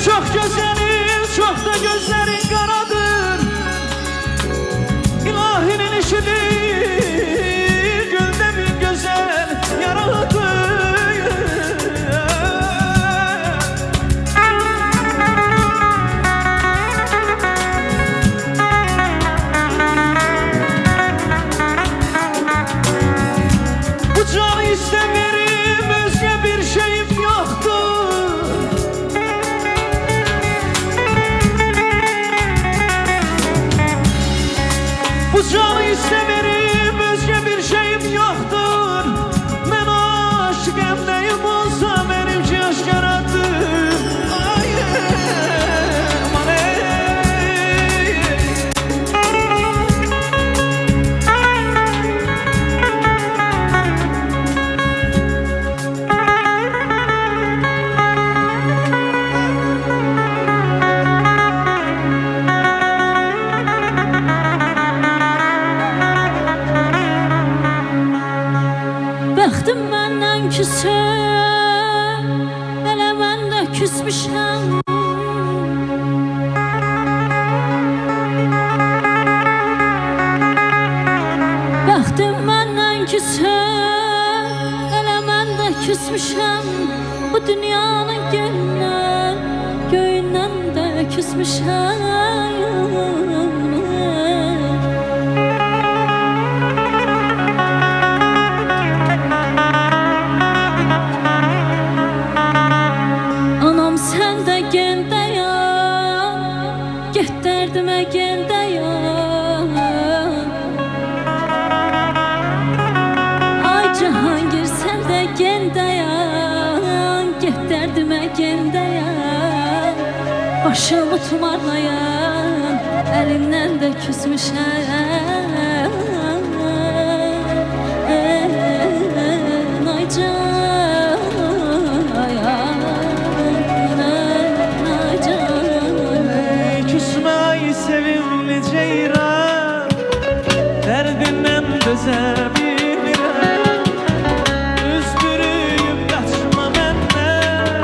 çok güzelim, çok da gözlerin karadır. İlahinin işidir, gülde bir güzel yaralıdır. Bu canı istemerim, özge bir şeyim yoktur. Bu canı istemerim, özge bir şeyim yoktur. Ben aşık emneyim olsa benimki aşkaradır. Bəxtim məndən küsür, elə mən də küsmüşəm. Bəxtim məndən küsür, elə mən də küsmüşəm. Bu dünyanın gülündən, göyündən də küsmüşəm. Get dərdimə gel dayan. Ay Cahangir sen de gel dayan. Get dərdimə gel dayan. Başımı tumarlayan elinden de küsmüşəm. Ay Sevimli ceyran, derdinden dözebilirəm. Üzdürüyüb qaçma məndən,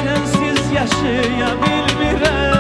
sensiz yaşaya bilmirəm.